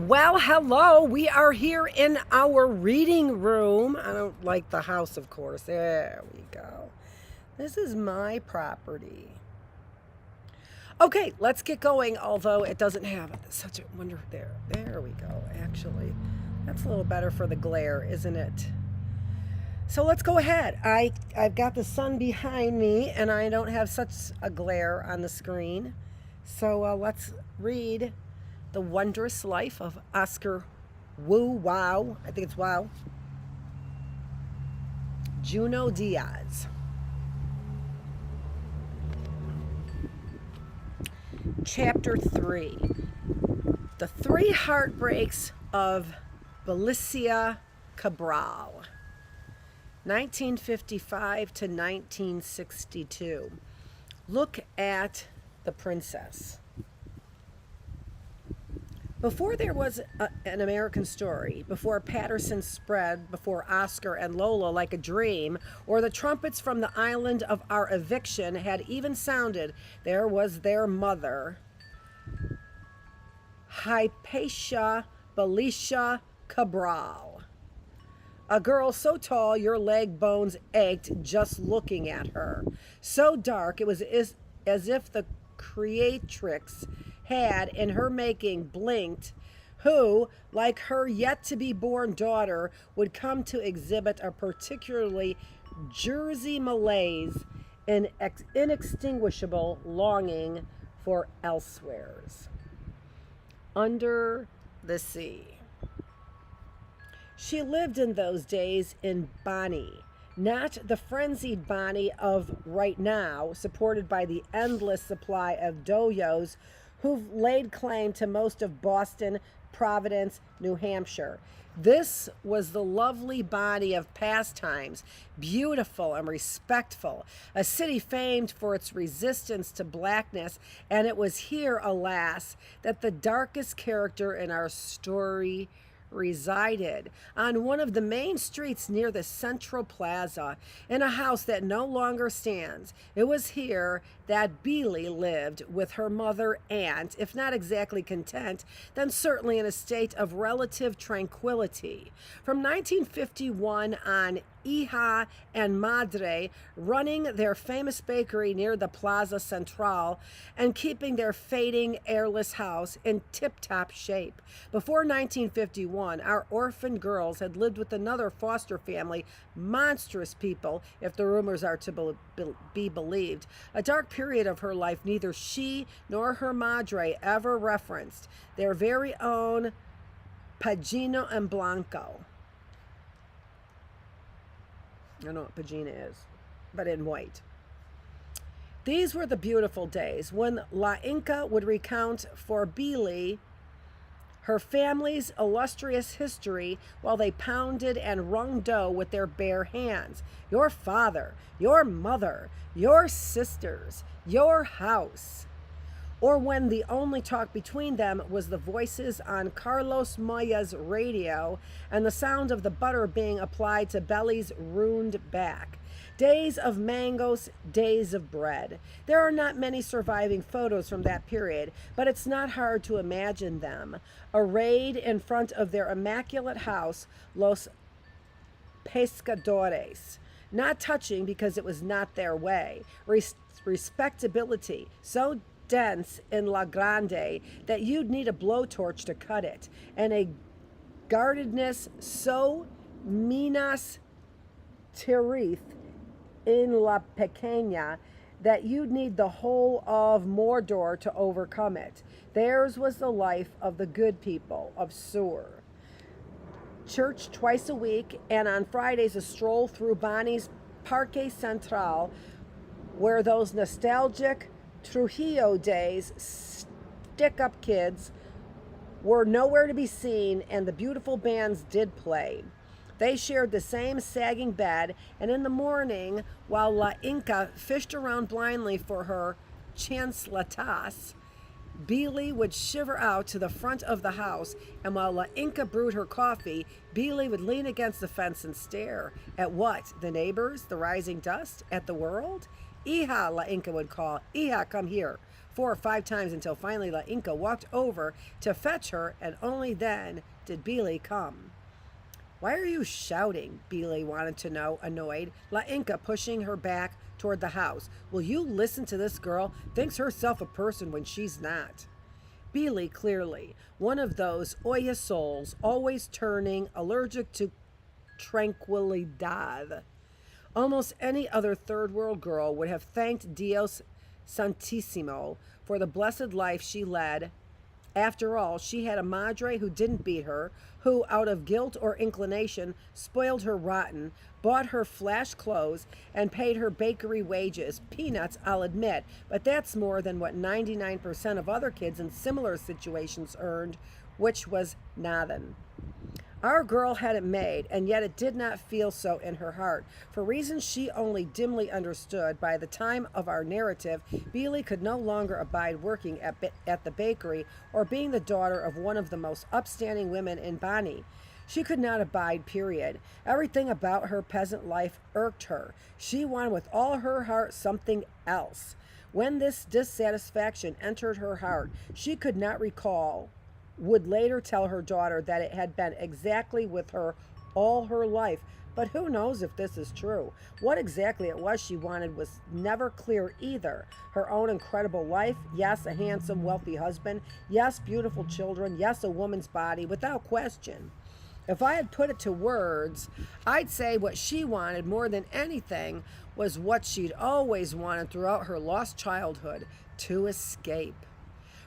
Well, hello. We are here in our reading room. I don't like the house, of course. There we go. This is my property. Okay, let's get going, although it doesn't have such a wonder. There we go, actually. That's a little better for the glare, isn't it? So let's go ahead. I've got the sun behind me, and I don't have such a glare on the screen. So let's read The Wondrous Life of Oscar Wow. I think it's Wow. Junot Diaz. Chapter 3. The Three Heartbreaks of Belicia Cabral. 1955 to 1962. Look at the princess. Before there was an American Story, before Patterson spread before Oscar and Lola like a dream, or the trumpets from the island of our eviction had even sounded, there was their mother, Hypatia Belicia Cabral. A girl so tall your leg bones ached just looking at her. So dark it was as if the creatrix had, in her making, blinked, who, like her yet-to-be-born daughter, would come to exhibit a particularly Jersey malaise and inextinguishable longing for elsewheres. Under the Sea. She lived in those days in Bonnie, not the frenzied Bonnie of right now, supported by the endless supply of doyos who've laid claim to most of Boston, Providence, New Hampshire. This was the lovely Bonnie of past times, beautiful and respectful, a city famed for its resistance to blackness, and it was here, alas, that the darkest character in our story resided, on one of the main streets near the Central Plaza, in a house that no longer stands. It was here that Beely lived with her mother and, if not exactly content, then certainly in a state of relative tranquility. From 1951 on, Hija and Madre, running their famous bakery near the Plaza Central and keeping their fading, airless house in tip-top shape. Before 1951, our orphan girls had lived with another foster family, monstrous people, if the rumors are to be believed. A dark period of her life neither she nor her madre ever referenced. Their very own Pagino and Blanco. I don't know what Pagina is, but in white. These were the beautiful days when La Inca would recount for Beely her family's illustrious history while they pounded and wrung dough with their bare hands. Your father, your mother, your sisters, your house. Or when the only talk between them was the voices on Carlos Moya's radio and the sound of the butter being applied to Belly's ruined back. Days of mangoes, days of bread. There are not many surviving photos from that period, but it's not hard to imagine them, arrayed in front of their immaculate house, Los Pescadores. Not touching because it was not their way. Respectability, so dense in La Grande that you'd need a blowtorch to cut it, and a guardedness so Minas Tirith in La Pequeña that you'd need the whole of Mordor to overcome it. Theirs was the life of the good people of Sur. Church twice a week, and on Fridays a stroll through Bonnie's Parque Central, where those nostalgic Trujillo days, stick-up kids were nowhere to be seen, and the beautiful bands did play. They shared the same sagging bed, and in the morning, while La Inca fished around blindly for her chancletas, Beely would shiver out to the front of the house, and while La Inca brewed her coffee, Beely would lean against the fence and stare. At what? The neighbors? The rising dust? At the world? Iha, La Inca would call. Iha, come here. 4 or 5 times until finally La Inca walked over to fetch her, and only then did Billy come. Why are you shouting? Billy wanted to know, annoyed. La Inca pushing her back toward the house. Will you listen to this girl? Thinks herself a person when she's not. Billy, clearly, one of those Oya souls, always turning, allergic to tranquilidad. Almost any other third world girl would have thanked Dios Santissimo for the blessed life she led. After all, she had a madre who didn't beat her, who, out of guilt or inclination, spoiled her rotten, bought her flash clothes, and paid her bakery wages. Peanuts, I'll admit, but that's more than what 99% of other kids in similar situations earned, which was nothing. Our girl had it made, and yet it did not feel so in her heart. For reasons she only dimly understood, by the time of our narrative, Billy could no longer abide working at the bakery or being the daughter of one of the most upstanding women in Bani. She could not abide, period. Everything about her peasant life irked her. She wanted with all her heart something else. When this dissatisfaction entered her heart, she could not recall, would later tell her daughter that it had been exactly with her all her life. But who knows if this is true? What exactly it was she wanted was never clear either. Her own incredible life, yes, a handsome, wealthy husband, yes, beautiful children, yes, a woman's body, without question. If I had put it to words, I'd say what she wanted more than anything was what she'd always wanted throughout her lost childhood, to escape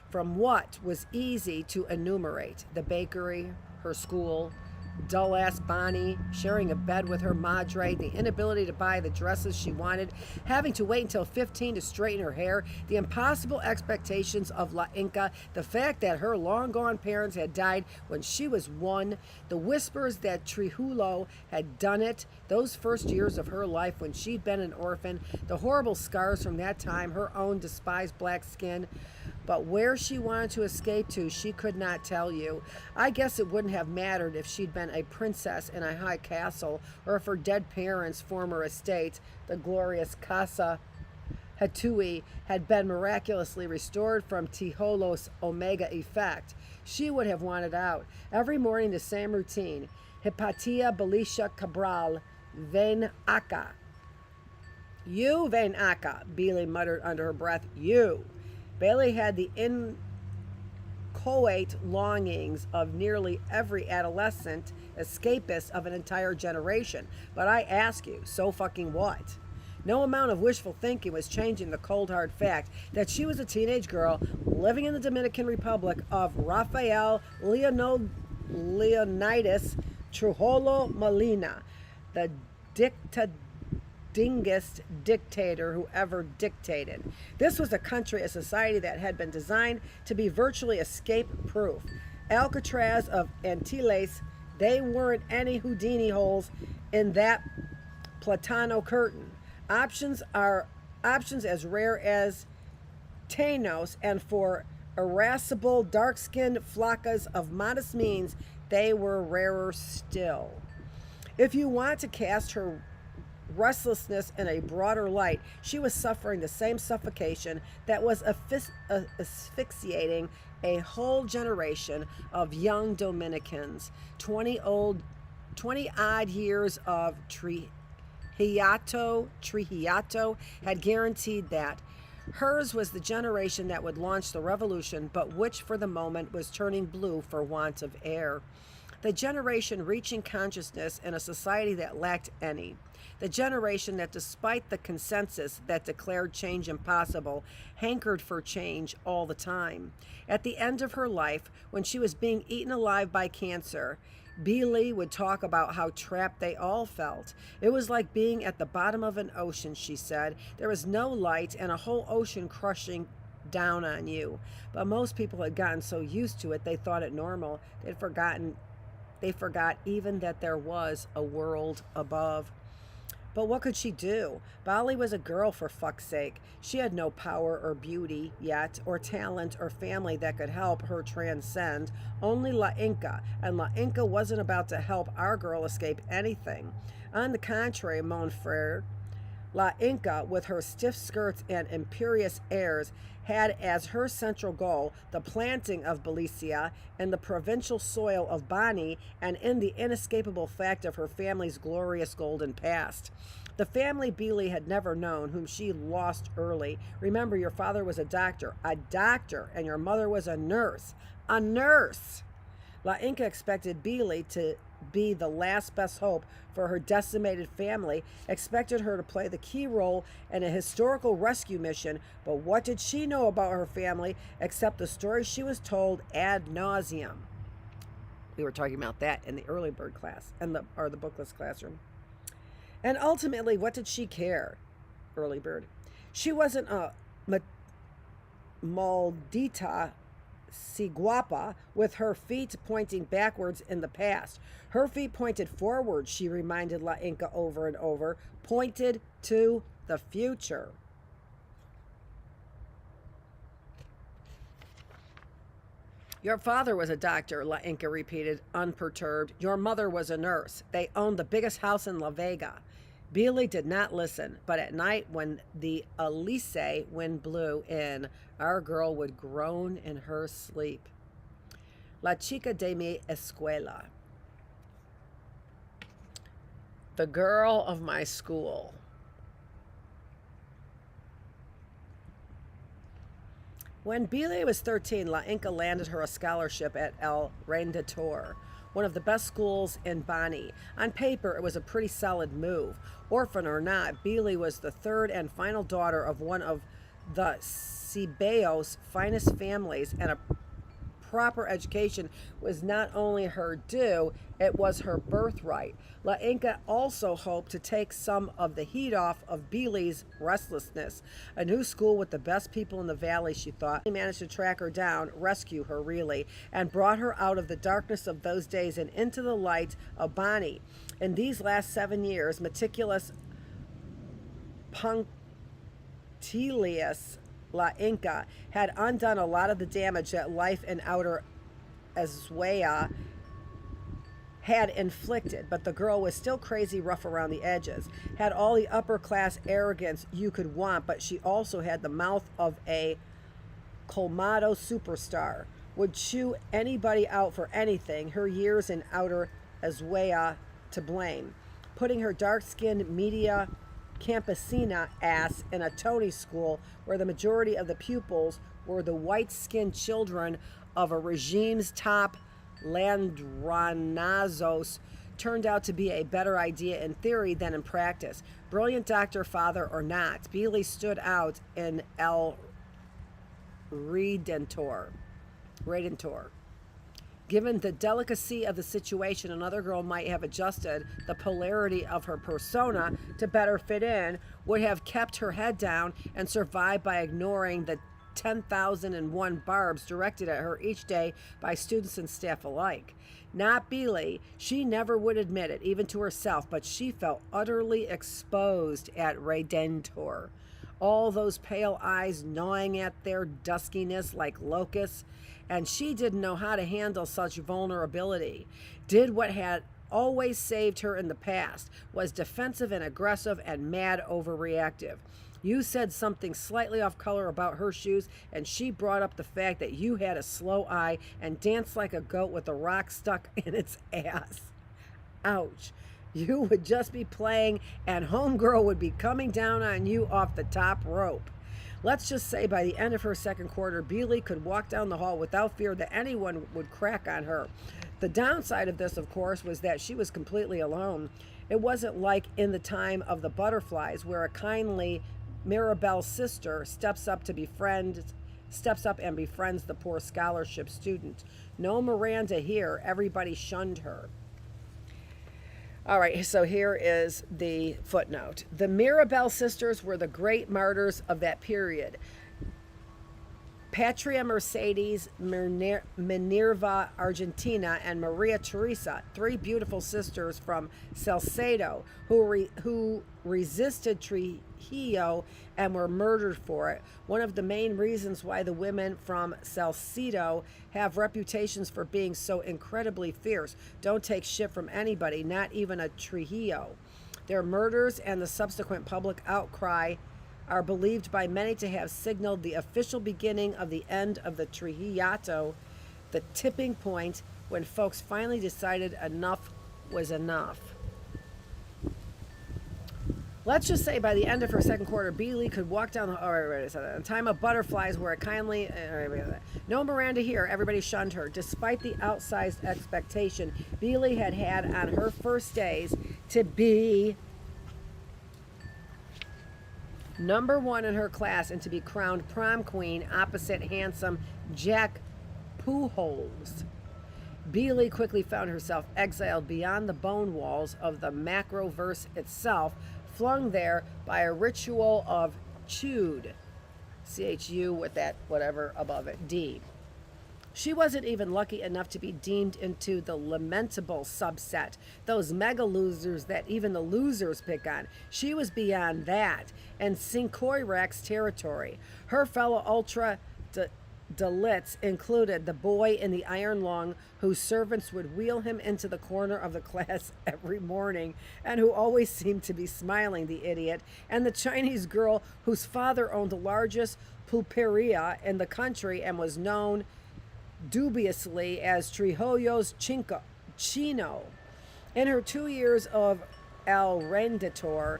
from what was easy to enumerate: the bakery, her school, dull-ass Bonnie, sharing a bed with her madre, the inability to buy the dresses she wanted, having to wait until 15 to straighten her hair, the impossible expectations of La Inca, the fact that her long-gone parents had died when she was 1, the whispers that Trijulo had done it, those first years of her life when she'd been an orphan, the horrible scars from that time, her own despised black skin. But where she wanted to escape to, she could not tell you. I guess it wouldn't have mattered if she'd been a princess in a high castle, or if her dead parents' former estate, the glorious Casa Hatui, had been miraculously restored from Tiholo's Omega effect. She would have wanted out. Every morning the same routine. Hipatia Belisha Cabral, Ven Acá. You, Ven Acá, Billy muttered under her breath. You. Bailey had the inchoate longings of nearly every adolescent escapist of an entire generation. But I ask you, so fucking what? No amount of wishful thinking was changing the cold hard fact that she was a teenage girl living in the Dominican Republic of Rafael Leonidas Trujillo Molina, the dingest dictator who ever dictated. This was a country, a society that had been designed to be virtually escape-proof. Alcatraz of Antilles, they weren't any Houdini holes in that Platano curtain. Options as rare as Thanos, and for irascible, dark-skinned flacas of modest means, they were rarer still. If you want to cast her restlessness in a broader light, she was suffering the same suffocation that was asphyxiating a whole generation of young Dominicans. 20 odd years of Trujillo had guaranteed that. Hers was the generation that would launch the revolution, but which for the moment was turning blue for want of air. The generation reaching consciousness in a society that lacked any. The generation that, despite the consensus that declared change impossible, hankered for change all the time. At the end of her life, when she was being eaten alive by cancer, Billy would talk about how trapped they all felt. It was like being at the bottom of an ocean, she said. There was no light and a whole ocean crushing down on you. But most people had gotten so used to it they thought it normal. They forgot even that there was a world above. But what could she do? Bali was a girl, for fuck's sake. She had no power or beauty yet, or talent or family that could help her transcend. Only La Inca, and La Inca wasn't about to help our girl escape anything. On the contrary, mon frere, La Inca, with her stiff skirts and imperious airs, had as her central goal the planting of Belicia in the provincial soil of Bani and in the inescapable fact of her family's glorious golden past. The family Beeley had never known, whom she lost early. Remember, your father was a doctor, and your mother was a nurse. A nurse! La Inca expected Beeley to be the last best hope for her decimated family, expected her to play the key role in a historical rescue mission, but what did she know about her family except the story she was told ad nauseum? We were talking about that in the early bird class, or the Bookless Classroom. And ultimately, what did she care? Early bird. She wasn't a maldita Siguapa with her feet pointing backwards in the past. Her feet pointed forward, she reminded La Inca over and over, pointed to the future. Your father was a doctor, La Inca repeated, unperturbed. Your mother was a nurse. They owned the biggest house in La Vega. Beeley did not listen, but at night when the Elise wind blew in, our girl would groan in her sleep. La chica de mi escuela. The girl of my school. When Beeley was 13, La Inca landed her a scholarship at El Renditor, one of the best schools in Bani. On paper, it was a pretty solid move. Orphan or not, Beeley was the third and final daughter of one of the Cibeo's finest families, and a proper education was not only her due, it was her birthright. La Inca also hoped to take some of the heat off of Beeley's restlessness. A new school with the best people in the valley, she thought. He managed to track her down, rescue her really, and brought her out of the darkness of those days and into the light of Bani. In these last 7 years, meticulous, punctilious La Inca had undone a lot of the damage that life in outer Azuea had inflicted, but the girl was still crazy rough around the edges, had all the upper class arrogance you could want, but she also had the mouth of a colmado superstar, would chew anybody out for anything, her years in outer Azuea to blame, putting her dark-skinned media campesina ass in a Tony school where the majority of the pupils were the white-skinned children of a regime's top Landranazos, turned out to be a better idea in theory than in practice. Brilliant doctor, father, or not, Beeley stood out in El Redentor. Given the delicacy of the situation, another girl might have adjusted the polarity of her persona to better fit in, would have kept her head down, and survived by ignoring the 10,001 barbs directed at her each day by students and staff alike. Not Beeley. She never would admit it, even to herself, but she felt utterly exposed at Redentor. All those pale eyes gnawing at their duskiness like locusts, and she didn't know how to handle such vulnerability. Did what had always saved her in the past, was defensive and aggressive and mad overreactive. You said something slightly off color about her shoes, and she brought up the fact that you had a slow eye and danced like a goat with a rock stuck in its ass. Ouch. You would just be playing, and homegirl would be coming down on you off the top rope. Let's just say by the end of her second quarter, Beeley could walk down the hall without fear that anyone would crack on her. The downside of this, of course, was that she was completely alone. It wasn't like in the time of the butterflies, where a kindly Mirabelle sister steps up and befriends the poor scholarship student. No Miranda here. Everybody shunned her. All right, so here is the footnote. The Mirabelle sisters were the great martyrs of that period. Patria Mercedes, Minerva Argentina, and Maria Teresa, 3 beautiful sisters from Salcedo who resisted Trujillo and were murdered for it. One of the main reasons why the women from Salcedo have reputations for being so incredibly fierce. Don't take shit from anybody, not even a Trujillo. Their murders and the subsequent public outcry are believed by many to have signaled the official beginning of the end of the Trillato, the tipping point when folks finally decided enough was enough. Let's just say by the end of her second quarter, Beely could walk down the time of butterflies where it kindly... No Miranda here. Everybody shunned her. Despite the outsized expectation Beely had had on her first days to be number one in her class and to be crowned prom queen opposite handsome Jack Pujols. Beely quickly found herself exiled beyond the bone walls of the macroverse itself, flung there by a ritual of chewed, C-H-U with that whatever above it, D. She wasn't even lucky enough to be deemed into the lamentable subset, those mega losers that even the losers pick on. She was beyond that, and Sinkoirak's territory. Her fellow ultra Dalits included the boy in the iron lung whose servants would wheel him into the corner of the class every morning and who always seemed to be smiling, the idiot, and the Chinese girl whose father owned the largest pulperia in the country and was known dubiously as Trujillo's Chino. In her 2 years of El Renditor,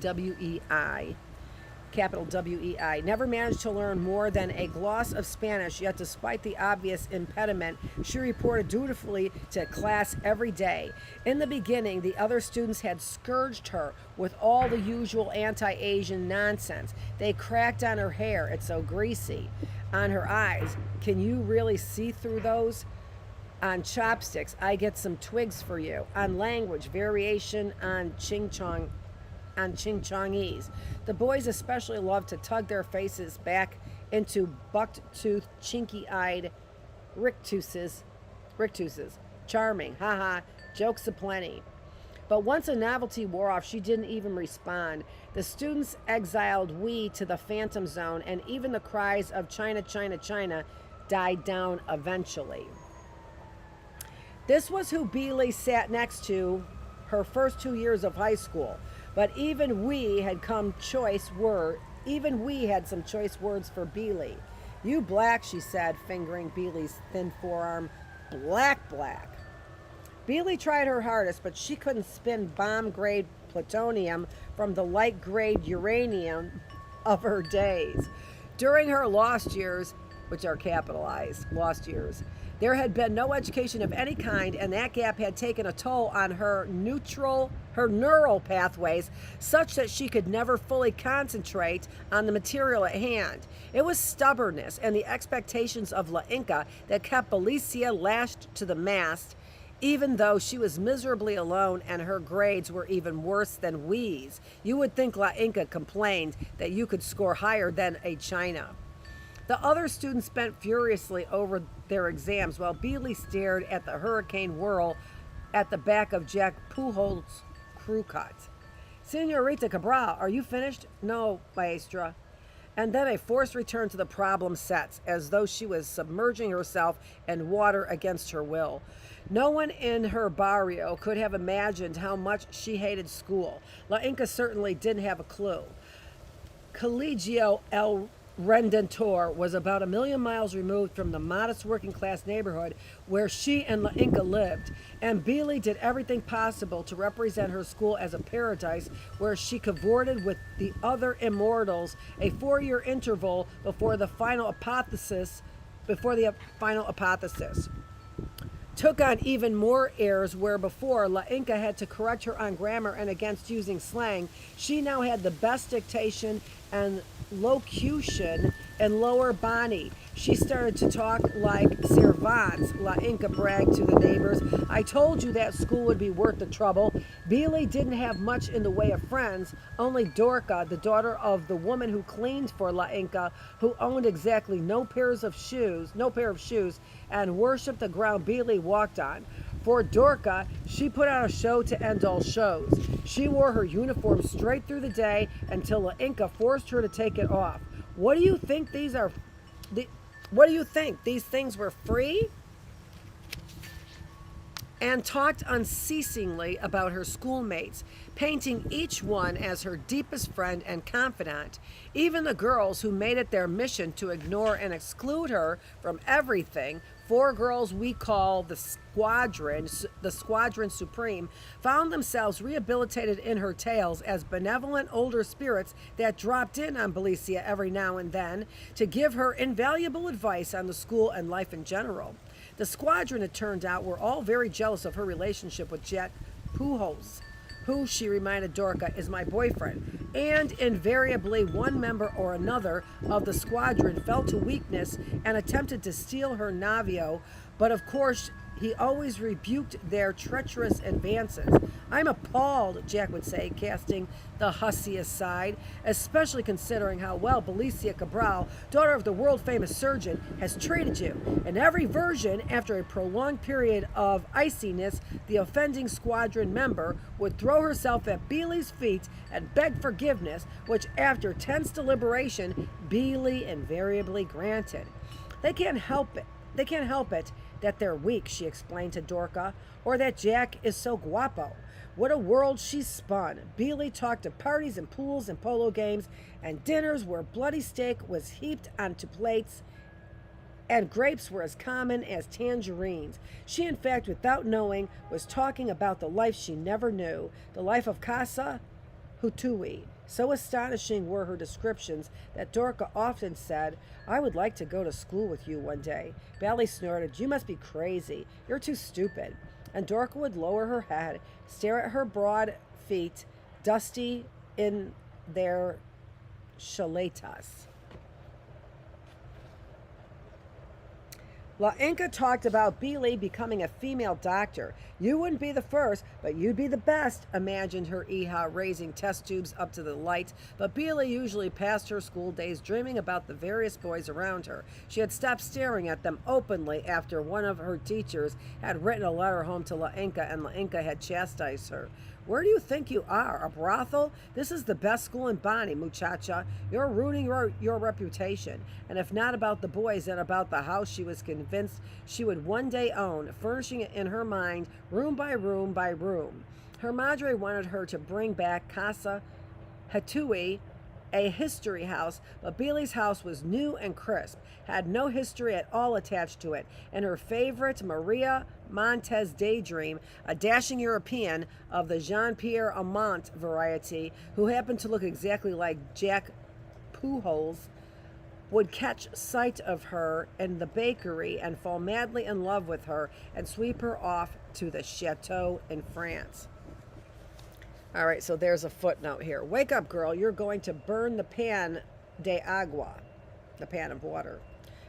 W-E-I, capital W-E-I, never managed to learn more than a gloss of Spanish, yet despite the obvious impediment, she reported dutifully to class every day. In the beginning, the other students had scourged her with all the usual anti-Asian nonsense. They cracked on her hair, it's so greasy, on her eyes, can you really see through those? On chopsticks, I get some twigs for you. On language, variation on Ching-Chongese. The boys especially loved to tug their faces back into buck-toothed, chinky-eyed rictuses. Charming, haha, jokes aplenty. But once a novelty wore off, she didn't even respond. The students exiled we to the phantom zone, and even the cries of China, China, China died down eventually. This was who Beely sat next to her first 2 years of high school. But even we had some choice words for Beely. You black, she said, fingering Beely's thin forearm. Black. Beely tried her hardest, but she couldn't spin bomb-grade plutonium from the light-grade uranium of her days. During her lost years, which are capitalized, lost years, there had been no education of any kind, and that gap had taken a toll on her neural pathways, such that she could never fully concentrate on the material at hand. It was stubbornness and the expectations of La Inca that kept Belicia lashed to the mast, even though she was miserably alone and her grades were even worse than Wee's. You would think La Inca complained that you could score higher than a China. The other students bent furiously over their exams while Beely stared at the hurricane whirl at the back of Jack Pujols' crew cut. Senorita Cabral, are you finished? No, maestra. And then a forced return to the problem sets, as though she was submerging herself in water against her will. No one in her barrio could have imagined how much she hated school. La Inca certainly didn't have a clue. Colegio El Renditor was about 1,000,000 miles removed from the modest working-class neighborhood where she and La Inca lived, and Beely did everything possible to represent her school as a paradise where she cavorted with the other immortals, a 4-year interval before the final apotheosis. Took on even more airs where before La Inca had to correct her on grammar and against using slang. She now had the best dictation and locution in Lower Bonney. She started to talk like Cervantes, La Inca bragged to the neighbors. I told you that school would be worth the trouble. Beely didn't have much in the way of friends, only Dorca, the daughter of the woman who cleaned for La Inca, who owned exactly no pair of shoes, and worshipped the ground Beely walked on. For Dorca, she put on a show to end all shows. She wore her uniform straight through the day until La Inca forced her to take it off. What do you think these things were free? and talked unceasingly about her schoolmates, painting each one as her deepest friend and confidant. Even the girls who made it their mission to ignore and exclude her from everything, four girls we call the Squadron Supreme, found themselves rehabilitated in her tales as benevolent older spirits that dropped in on Belicia every now and then to give her invaluable advice on the school and life in general. The squadron, it turned out, were all very jealous of her relationship with Jack Pujols, who, she reminded Dorca, is my boyfriend. And invariably, one member or another of the squadron fell to weakness and attempted to steal her Navio, but of course, he always rebuked their treacherous advances. I'm appalled, Jack would say, casting the hussy aside, especially considering how well Belicia Cabral, daughter of the world-famous surgeon, has treated you. In every version, after a prolonged period of iciness, the offending squadron member would throw herself at Beely's feet and beg forgiveness, which after tense deliberation, Beely invariably granted. They can't help it that they're weak, she explained to Dorca, or that Jack is so guapo. What a world she's spun. Beely talked of parties and pools and polo games and dinners where bloody steak was heaped onto plates and grapes were as common as tangerines. She, in fact, without knowing, was talking about the life she never knew, the life of Casa Hutui. So astonishing were her descriptions that Dorca often said, I would like to go to school with you one day. Bally snorted, you must be crazy. You're too stupid. And Dorca would lower her head, stare at her broad feet, dusty in their chaletas. La Inca talked about Beely becoming a female doctor. You wouldn't be the first, but you'd be the best, imagined her Hija raising test tubes up to the light. But Beely usually passed her school days dreaming about the various boys around her. She had stopped staring at them openly after one of her teachers had written a letter home to La Inca and La Inca had chastised her. Where do you think you are? A brothel? This is the best school in Bonnie, muchacha. You're ruining your reputation. And if not about the boys, then about the house she was convinced she would one day own, furnishing it in her mind, room by room by room. Her madre wanted her to bring back Casa Hatui, a history house, but Beely's house was new and crisp, had no history at all attached to it, and her favorite Maria Montez daydream, a dashing European of the Jean-Pierre Amant variety, who happened to look exactly like Jack Pujols, would catch sight of her in the bakery and fall madly in love with her and sweep her off to the chateau in France. All right, so there's a footnote here. Wake up, girl. You're going to burn the pan de agua, the pan of water.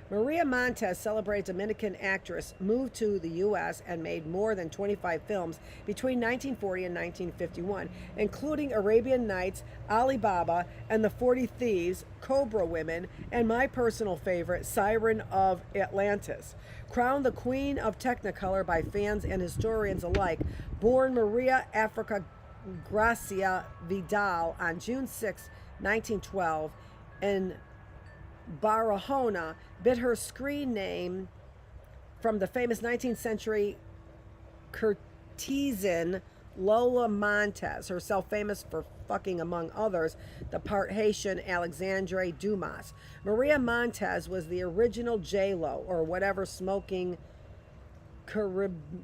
Maria Montez, celebrated Dominican actress, moved to the U.S. and made more than 25 films between 1940 and 1951, including Arabian Nights, Alibaba, and The 40 Thieves, Cobra Women, and my personal favorite, Siren of Atlantis. Crowned the Queen of Technicolor by fans and historians alike, born Maria Africa Gracia Vidal on June 6, 1912, in Barahona, bit her screen name from the famous 19th century courtesan Lola Montez, herself famous for fucking, among others, the part Haitian Alexandre Dumas. Maria Montez was the original J-Lo, or whatever smoking Caribbean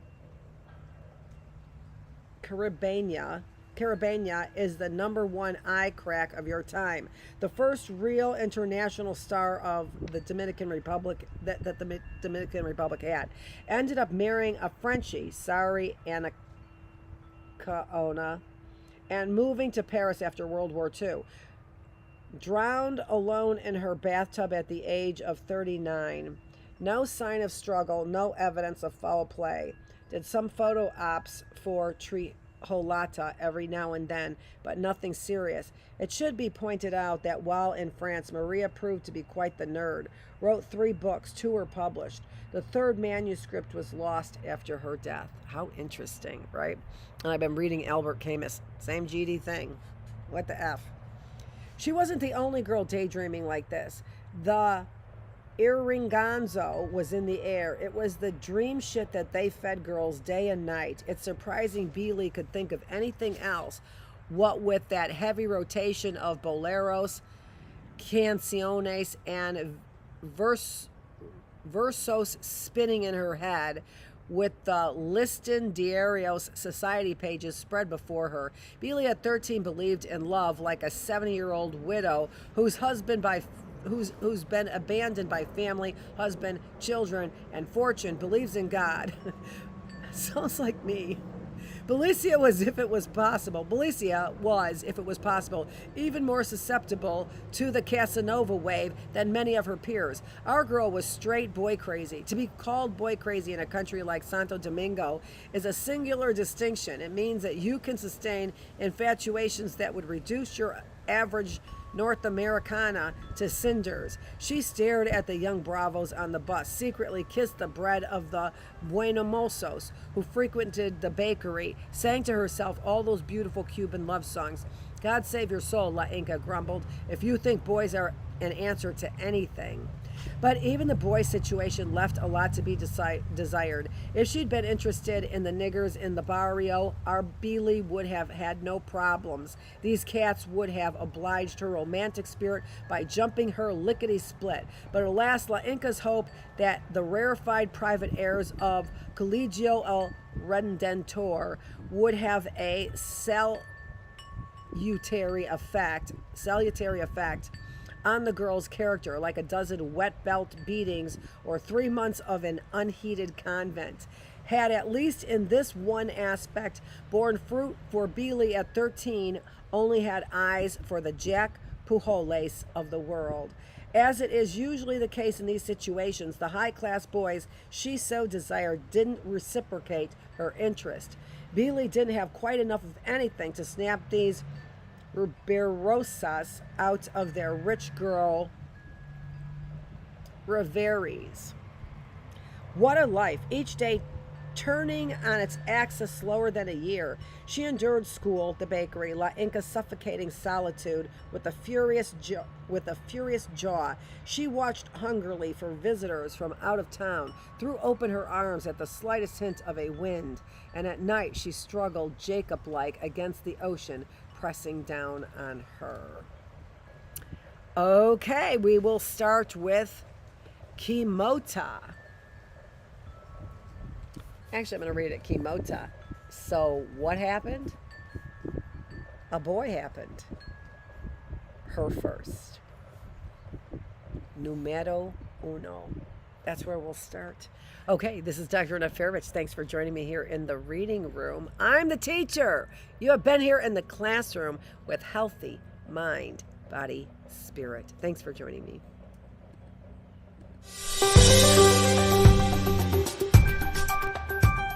is the number one eye crack of your time. The first real international star of the Dominican Republic that the Dominican Republic had. Ended up marrying a Frenchie, sorry, Anacaona, and moving to Paris after World War II. Drowned alone in her bathtub at the age of 39. No sign of struggle, no evidence of foul play. Did some photo ops for Holata every now and then, but nothing serious. It should be pointed out that while in France, Maria proved to be quite the nerd. Wrote 3 books, 2 were published. The 3rd manuscript was lost after her death. How interesting, right? And I've been reading Albert Camus. Same GD thing. What the F? She wasn't the only girl daydreaming like this. The Irringanzo was in the air. It was the dream shit that they fed girls day and night. It's surprising Beely could think of anything else. What with that heavy rotation of boleros, canciones, and versos spinning in her head, with the Liston Diarios society pages spread before her. Beely at 13 believed in love like a 70-year-old widow whose been abandoned by family, husband, children, and fortune, believes in God. Sounds like me. Belicia was, if it was possible, even more susceptible to the Casanova wave than many of her peers. Our girl was straight boy crazy. To be called boy crazy in a country like Santo Domingo is a singular distinction. It means that you can sustain infatuations that would reduce your average North Americana to cinders. She stared at the young bravos on the bus, secretly kissed the bread of the buenomozos who frequented the bakery, sang to herself all those beautiful Cuban love songs. God save your soul, La Inca grumbled, if you think boys are an answer to anything. But even the boy situation left a lot to be desired. If she'd been interested in the niggers in the barrio, our Beely would have had no problems. These cats would have obliged her romantic spirit by jumping her lickety-split. But alas, La Inca's hope that the rarefied private airs of Colegio El Redentor would have a salutary effect on the girl's character, like a dozen wet belt beatings or 3 months of an unheated convent, had, at least in this one aspect, borne fruit, for Beely at 13 only had eyes for the Jack Pujoles of the world. As it is usually the case in these situations, the high-class boys she so desired didn't reciprocate her interest. Beely didn't have quite enough of anything to snap these Ruberosas out of their rich girl reveries. What a life, each day turning on its axis slower than a year. She endured school, the bakery, La Inca's suffocating solitude with a furious jaw. She watched hungrily for visitors from out of town, threw open her arms at the slightest hint of a wind, and at night she struggled Jacob-like against the ocean, pressing down on her. Okay, we will start with Kimota. Actually, I'm going to read it, Kimota. So, what happened? A boy happened. Her first. Numero uno. That's where we'll start. Okay, this is Dr. Annette Feravich. Thanks for joining me here in the reading room. I'm the teacher. You have been here in the classroom with healthy mind, body, spirit. Thanks for joining me.